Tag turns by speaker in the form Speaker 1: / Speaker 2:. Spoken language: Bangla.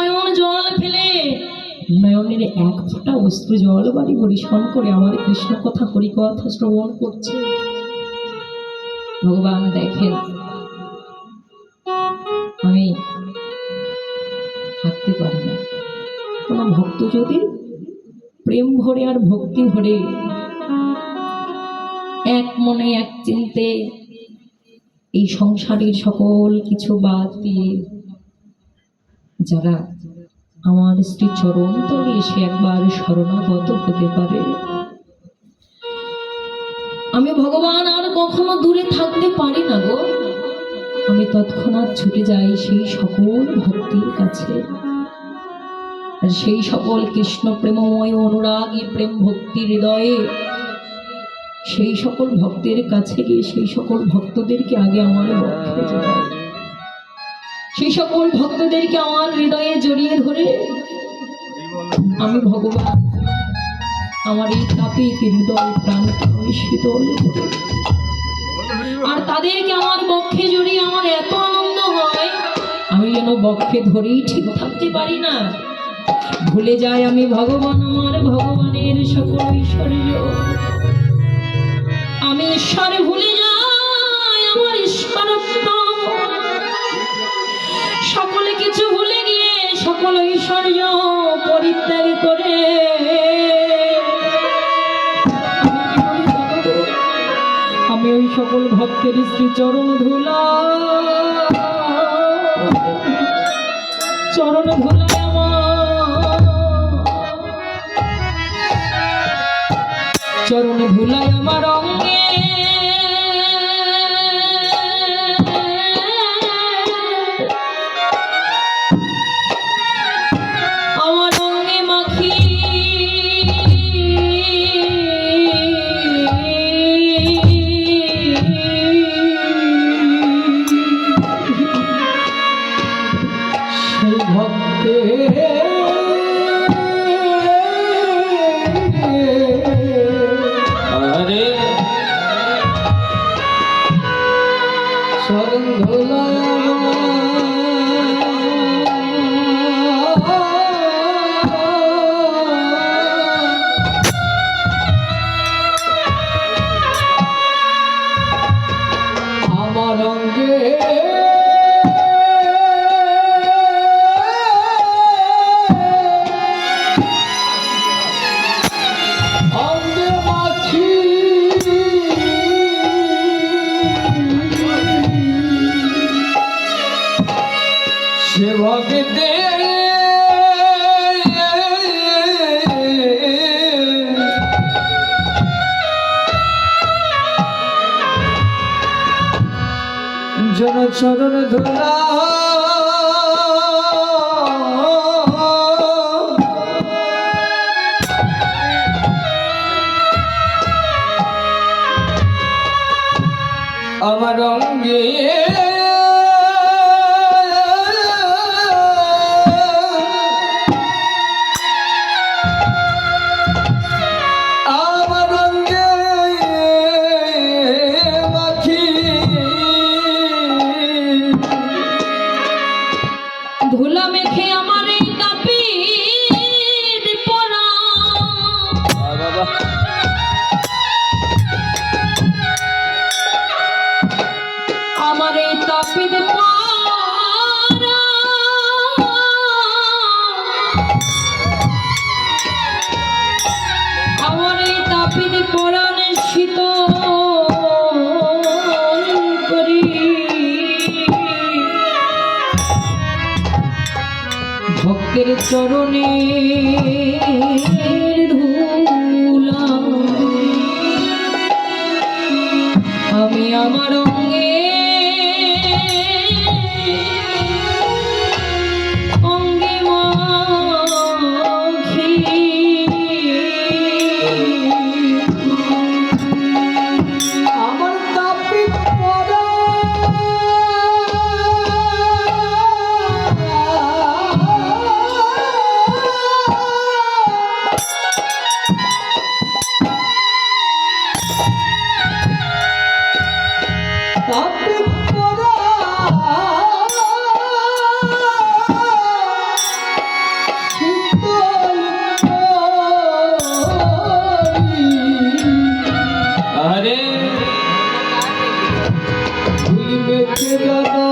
Speaker 1: নয়ন জল ফেলে নয়নের এক ফোঁটা অশ্রু জল বাড়ি বরিশন করে আমার কৃষ্ণ কথা হরিকথা শ্রবণ করছে। ভগবান দেখেন আমি থাকতে পারি না। কোন ভক্ত যদি প্রেম ভরে আর ভক্তি ভরে এক মনে এক চিন্তে এই সংসারের সকল কিছু বাদ দিয়ে যারা আমার শ্রী চরণ তলে এসে একবার শরণাগত হতে পারে, আমি ভগবান আর কখনো দূরে থাকতে পারি না গো। আমি তৎক্ষণাৎ ছুটে যাই সেই সকল ভক্তির কাছে, আর সেই সকল কৃষ্ণ প্রেমময় অনুরাগী প্রেম ভক্তির হৃদয়ে সেই সকল ভক্তের কাছে গিয়ে সেই সকল ভক্তদেরকে আগে আমার বক্ষে জড়াই, সেই সকল ভক্তদেরকে আমার হৃদয়ে জড়িয়ে ধরে আমি ভগবান আমার এই তাপিত হৃদয় প্রাণকে আমি শীতল করে, আর তাদেরকে আমার বক্ষে জড়িয়ে আমার এত আনন্দ হয় আমি যেন বক্ষে ধরেই ঠিক থাকতে পারি না। ভুলে যাই আমি ভগবান, আমার ভগবানের সকল ঐশ্বর্য, আমি ঈশ্বর ভুলে যাই আমার ঈশ্বরত্ব, সকল কিছু ভুলে গিয়ে সকল ঐশ্বর্য পরিত্যাগ করে আমি ওই সকল ভক্তের শ্রী চরণ ধুলা চরণ ধুলায় আমার অঙ্গে মাখি সেই ভক্তে চরণ ধুলায় আমার অঙ্গে ভক্তে জন চরণ ধুলা আমার অঙ্গে ধুলা মেখে আমার এই তাপিত পরা আমার এই তাপিত পরা আমার এই তাপিত পরাণে শীতল করি ভক্তের চরণে ধুলা আমি আমার অঙ্গে অঙ্গে মাখি আমার তাপিত পরা তাপিত
Speaker 2: আরে
Speaker 3: তুই মেঘে জানা